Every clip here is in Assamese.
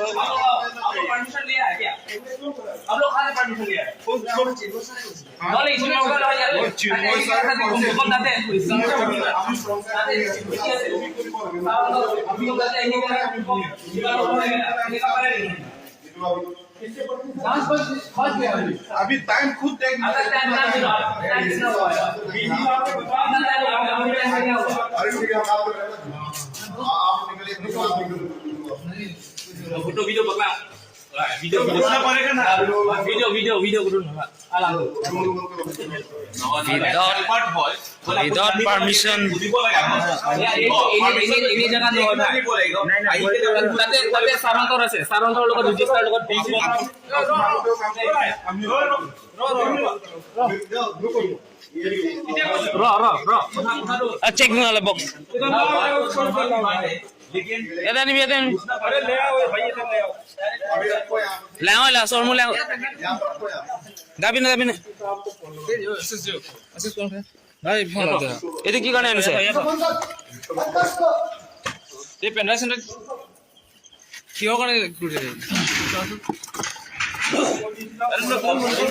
परमिशन लिया है क्या? आप लोग कहाँ से परमिशन लिया है? बोले इसमें होगा ना यार। कौन जाते हैं? अभी टाइम खुद फोटो वीडियो पकड़ा वीडियो पड़ेगा ना वीडियो करो ना without permission ini jangan doa tapi sarantor আছে sarantor লগত register লগত check nala box ये नहीं ये नहीं अरे ले आओ भाई इधर ले आओ ले आओ ला सोर मुले दाबी ना असिस कौन है भाई फोन आता है ये की करने आने से ये पेन ड्राइव सेंटर क्यों करने कुछ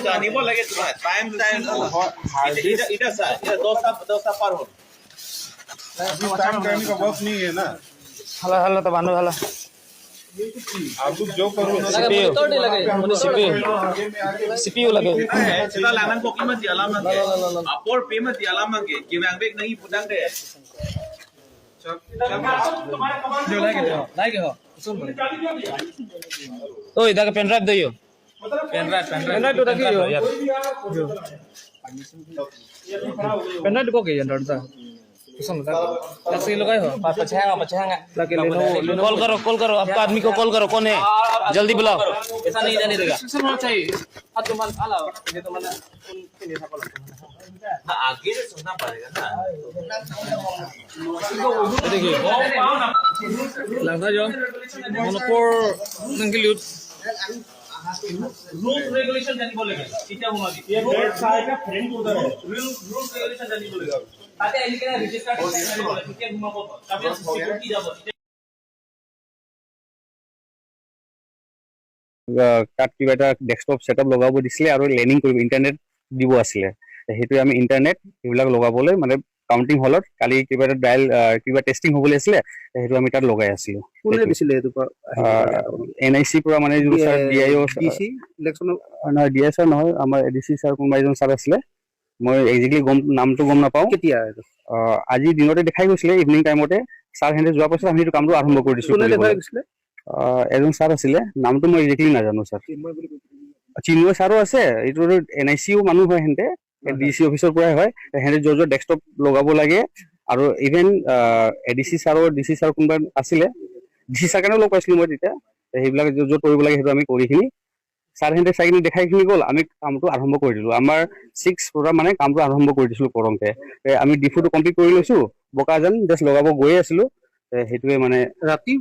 জানিব লাগে তোমার টাইম এটা স্যার এটা 10টা পার হল टाइम करने का वक्त नहीं है ना हला हला तो बांधो हला आप लोग जो करो ना सीपीयू लगे सेटा लांगन पोकी मत दियाला मत अपोर पे मत दियाला मत के बैंग बेग नहीं पुदंग दे जो लाइक हो सुन ओए इधर का पेन ड्राइव दइयो पेन ड्राइव तो रखियो पेन ड्राइव को के अंदर था सुन टैक्सी लगाए हो पछाएगा लगे लेनो कॉल करो आपका आदमी को कॉल करो कौन है जल्दी बुलाओ ऐसा नहीं जाने देगा सुनना चाहिए हाथ तो मन आला ये तो मन किने था आगे से सुनना पड़ेगा ना देखिए लगता जो मोनोपोर नंगिल यूथ रूल्स रेगुलेशन जानी बोलेगा क्या होगा ये डेढ़ साल का फ्रेंड उधर है रूल्स रेगुलेशन जानी बोलेगा आते हैं लेकिन रजिस्टर जानी बोलेगा क्या घुमा को तब सिक्योरिटी যাব তাত কিবা এটা ডেস্কটপ সেটআপ লগাব দিছিলে আৰু লেৰ্নিং কৰিব ইন্টাৰনেট দিব আছিলে হেতু আমি ইন্টাৰনেট এইবিলাক লগাবলৈ মানে কাউন্টিং হলত কালি কিবা এটা ডায়াল কিবা টেস্টিং হ'বলৈ আছিলে হেতু আমি তাত লগাই আছিলো কোনে দিছিলে এটো এনআইসি পৰা মানে যোন স্যাৰ ডিআইও ডিসি ইলেকশন না ডিএসআৰ নহয় আমাৰ এডিসি স্যাৰ কোনবা এজন স্যাৰ আছিলে মই এক্সাক্টলি নামটো গম নাপাও কেতিয়া আজি দিনতে দেখাই গৈছিলে ইভিনিং টাইমতে স্যাৰ হেন্দে যোৱা পাছত আমি এইটো কামটো আৰম্ভ কৰি দিছো কোনে দেখাই গৈছিলে এজন স্যাৰ আছিলে নামটো মই এক্সাক্টলি নাজানো স্যাৰ চিন্ময় স্যাৰো আছে এইটো এনআইসিও মানুহ হয় হেন্দে ডিসি অফিসৰ পৰাই হয় হেন্দে জৰ ডেস্কটপ লগাব লাগে আৰু ইভেন এডিসি স্যাৰ আৰু ডিসি স্যাৰ কোনবা আছিলে ডিসি স্যাৰ কাৰণে লগ পাইছিলো মই তেতিয়া সেইবিলাক য'ত কৰিব লাগে সেইটো আমি কৰিখিনি স্যাৰ হেন্দে চাইনি দেখাইখিনি গ'ল আমি কামটো আৰম্ভ কৰি দিলো আমাৰ 6 পৰা মানে কামটো আৰম্ভ কৰি দিছিলো কৰমতে আমি ডিফুটো কমপ্লিট কৰি লৈছো বকাজন জাস্ট লগাব গৈ আছিলো হেতুৱে মানে ৰাতি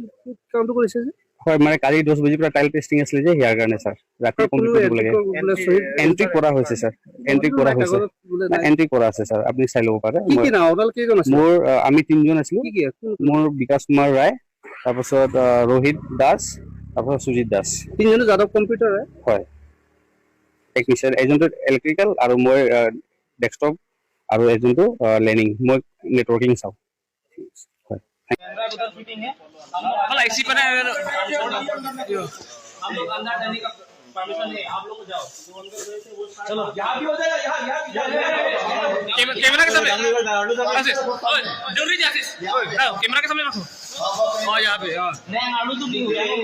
কাউন্ট কৰিছে যে হয় মানে কালি 10 বজাৰ পৰা টাইল টেস্টিং আছিল যে হিয়াৰ কাৰণে স্যাৰ ৰাতি কমপ্লিট কৰিব লাগে এন্ট্ৰি কৰা হৈছে স্যাৰ এন্ট্ৰি কৰা হৈছে এন্ট্ৰি কৰা আছে স্যাৰ আপুনি চাই ল'ব পাৰে কি কি না ওডাল কেইজন আছে মোৰ আমি তিনজন আছিলো কি কি মোৰ বিকাশ কুমাৰ ৰায় তাৰপিছত रोहित দাস তাৰপিছত সুজিত দাস তিনজন যাদৱ কম্পিউটাৰ হয় টেকনিশিয়ান এজনটো ইলেক্ট্ৰিক্যাল আৰু মই ডেস্কটপ আৰু এজনটো লাৰ্নিং মই নেটৱৰ্কিং চাও कैमरा उधर फिटिंग है हला इसी पर हम लोग अंदर जाने का परमिशन है आप लोग जाओ चलो यहां भी हो जाएगा यहां कैमरा के सामने आशीष ओए जरूरी है आशीष कैमरा के सामने रखो हां यहां पे हां नहीं आलू तो नहीं हो जाएगा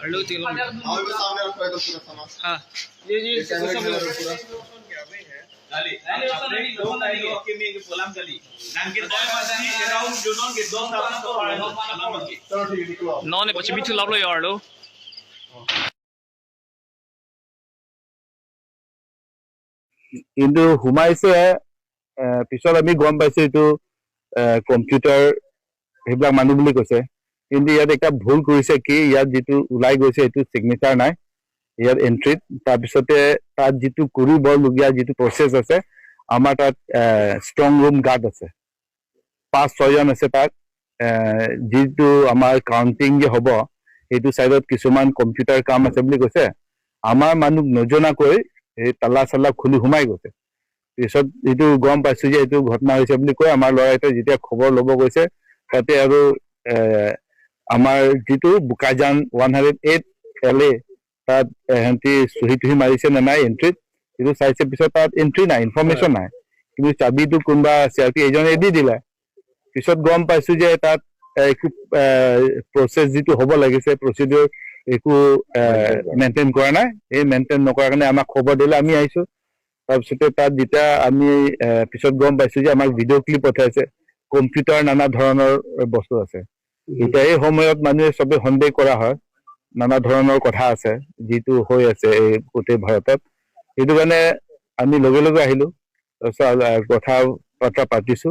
आलू तिलो सामने रखो एकदम पूरा सामान हां ये गाली अपने दो गाड़ी के में एक पोलाम गाली नांगे दो पासानी अराउंड जो नॉन के दो सामान तो सलाम की चलो ठीक है निकलो नॉन ने पछि बिथु लाबलो यारलो কিন্তু হুমাইছে পিছত আমি গম পাইছো এইটো কম্পিউটাৰ সেইবিলাক মানুহ বুলি কৈছে কিন্তু ইয়াত একটা ভুল কৰিছে কি ইয়াত যেটো উলাই গৈছে এইটো সিগনেচাৰ নাই ইয়াত এন্ট্ৰিত তাৰপিছতে তাত যেটো কৰিবলগীয়া যেটো প্ৰসেস আছে আমাৰ তাত ষ্ট্ৰং ৰুম গাৰ্ড আছে 5-6 জন আছে তাত যেটো আমাৰ কাউন্টিং যে হ'ব সেইটো চাইডত কিছুমান কম্পিউটাৰ কাম আছে বুলি কৈছে আমাৰ মানুহ নজনাকৈ এই তালা চালা খুলি সোমাই গৈছে পিছত এইটো গম পাইছো যে এইটো ঘটনা হৈছে বুলি কৈ আমাৰ ল'ৰাইটো যেতিয়া খবৰ ল'ব গৈছে তাতে আৰু আমাৰ যিটো বোকাজান 108 LA তাত সিহঁতি চহী টহী মাৰিছে নে নাই এণ্ট্ৰিত সেইটো চাইছে পিছত তাত এণ্ট্ৰি নাই ইনফৰমেশ্যন নাই কিন্তু চাবিটো কোনোবা CRP এজনে দি দিলে পিছত গম পাইছো যে তাত একো প্ৰচেছ যিটো হ'ব লাগিছে প্ৰচিডিউৰ একো মেইনটেইন কৰা নাই এই মেইনটেইন নকৰাৰ কাৰণে আমাক খবৰ দিলে আমি আহিছো তাৰপিছতে তাত যেতিয়া আমি পিছত গম পাইছো যে আমাক ভিডিঅ' ক্লিপ পঠাইছে কম্পিউটাৰ নানা ধৰণৰ বস্তু আছে এতিয়া এই সময়ত মানুহে চবে সন্দেহ কৰা হয় নানা ধৰণৰ কথা আছে যিটো হৈ আছে এই গোটেই ভাৰতত সেইটো কাৰণে আমি লগে লগে আহিলো তাৰপিছত কথা বাৰ্তা পাতিছো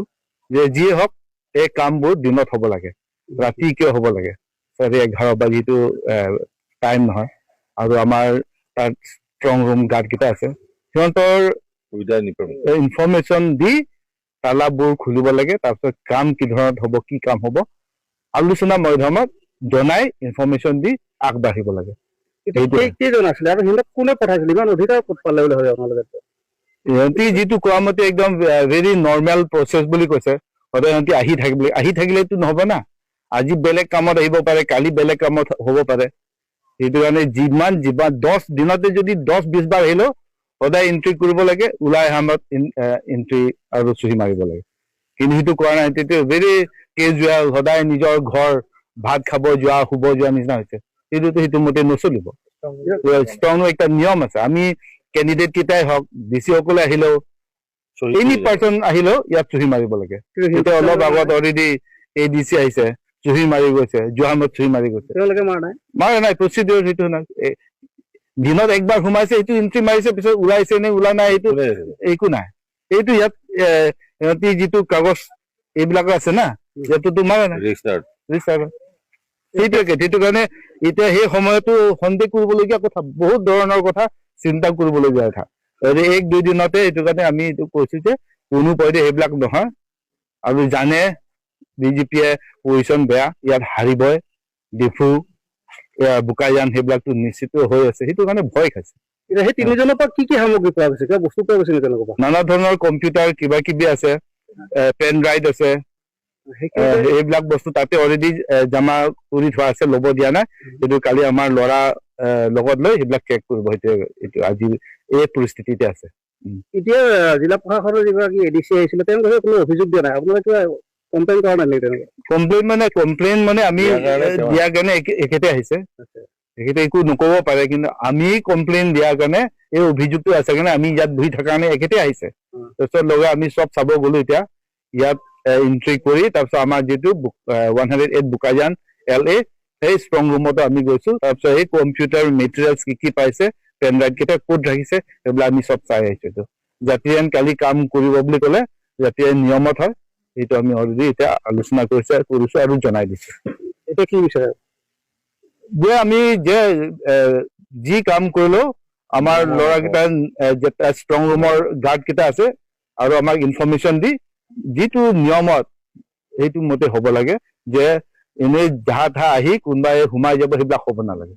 যে যিয়ে হওক এই কামবোৰ দিনত হ'ব লাগে ৰাতি কিয় হ'ব লাগে 11:30 বা যিটো টাইম নহয় আৰু আমাৰ তাত ষ্ট্ৰং ৰুম গাৰ্ডকেইটা আছে সিহঁতৰ ইনফৰমেশ্যন দি তালাবোৰ খুলিব লাগে তাৰপিছত কাম কি ধৰণত হ'ব কি কাম হ'ব আলোচনা মাধ্যমত জনাই ইনফৰমেশ্যন দি আগবাঢ়িব লাগে কেইজন আছিলে আৰু সিহঁতক কোনে পঠাইছিল ইমান অধিকাৰ ক'ত পালে বুলি ভাবে আপোনালোকে সিহঁতি যিটো কোৱা মতে একদম ভেৰি নৰ্মেল প্ৰচেছ বুলি কৈছে সদায় সিহঁতি আহি থাকিলেতো নহ'ব না আজি বেলেগ কামত আহিব পাৰে কালি বেলেগ কামত হ'ব পাৰে সেইটো কাৰণে যিমান 10 দিনতে যদি 10-20 বাৰ আহিলেও সদায় এণ্ট্ৰি কৰিব লাগে ওলাই অহাত এণ্ট্ৰি আৰু চহী মাৰিব লাগে কিন্তু সেইটো কৰা নাই তেতিয়া ভেৰি কেজুৱেল সদায় নিজৰ ঘৰ ভাত খাব যোৱা শুব যোৱা নিচিনা হৈছে সেইটো মতে নচলিব ষ্ট্ৰং একটা নিয়ম আছে আমি কেণ্ডিডেট কেইটাই হওক DC সকলে আহিলেও এনি পাৰ্চন আহিলেও ইয়াত চহী মাৰিব লাগে এতিয়া অলপ আগত অলৰেডি ADC আহিছে চহী মাৰি গৈছে যোৱামত চহী মাৰি গৈছে তেওঁলোকে মাৰা নাই প্ৰচিডিউৰ সেইটো নাই দিনত একবাৰ সোমাইছে এইটো এণ্ট্ৰি মাৰিছে পিছত ওলাইছে নে ওলা নাই এইটো একো নাই এইটো ইয়াত সিহঁতি যিটো কাগজ এইবিলাক আছে না ইয়াতোতো মাৰা নাই ৰেজিষ্টাৰ সেইটো কাৰণে এতিয়া সেই সময়তো সন্দেহ কৰিবলগীয়া কথা বহুত ধৰণৰ কথা চিন্তা কৰিবলগীয়া কথা 1-2 দিনতে এইটো কাৰণে আমি এইটো কৈছো যে কোনো পধ্যে সেইবিলাক নহয় আৰু জানে BJPয়ে পজিশ্যন বেয়া ইয়াত হাৰিবই ডিফু বোকাজান সেইবিলাকতো নিশ্চিত হৈ আছে সেইটো কাৰণে ভয় খাইছে এতিয়া সেই তিনিজনৰ পৰা কি সামগ্ৰী পোৱা গৈছে কিবা বস্তু পোৱা গৈছে তেওঁলোকৰ পৰা নানা ধৰণৰ কম্পিউটাৰ কিবা কিবি আছে পেন ড্ৰাইভ আছে এইবিলাক বস্তু তাতে অলৰেডি জমা কৰি থোৱা আছে ল'ব দিয়া নাই সেইটো কালি আমাৰ ল'ৰা লগত লৈ সেইবিলাক চেক কৰিব সেইটো আজি এই পৰিস্থিতিতে আছে এতিয়া জিলা প্ৰশাসনৰ যিগৰাকী ADC আহিছিলে তেওঁলোকে কোনো অভিযোগ দিয়া নাই আপোনালোকে কিবা কমপ্লেইন কৰা নাই তেওঁলোকে কমপ্লেইন মানে আমি দিয়াৰ কাৰণে এখেতে আহিছে এখেতে একো নক'ব পাৰে কিন্তু আমি কমপ্লেইন দিয়াৰ কাৰণে এই অভিযোগটো আছে কাৰণে আমি ইয়াত বহি থকাৰ কাৰণে এখেতে আহিছে তাৰপিছত লগে আমি চব চাব গ'লো এতিয়া ইয়াত এন্ট্ৰি কৰি তাৰপিছত আমাৰ যিটো 108 বোকাজান LA সেই ষ্ট্ৰং ৰুমতো আমি গৈছো তাৰপিছত এই কম্পিউটাৰ মেটেৰিয়েলছ কি পাইছে পেন ড্ৰাইভ কেইটা ক'ত ৰাখিছে সেইবিলাক আমি চব চাই আহিছো জাতিয়েন কালি কাম কৰিব বুলি ক'লে জাতিয়েন নিয়মত হয় এইটো আমি অলৰেডি এতিয়া আলোচনা কৰিছো আৰু জনাই দিছো এতিয়া কি বিচাৰে যে আমি যে যি কাম কৰিলেও আমাৰ ল'ৰাকেইটা ষ্ট্ৰং ৰুমৰ গাৰ্ড কেইটা আছে আৰু আমাক ইনফৰমেশ্যন দি যিটো নিয়মত সেইটো মতে হ'ব লাগে যে এনেই যাহা তাহা আহি কোনোবাই সোমাই যাব সেইবিলাক হ'ব নালাগে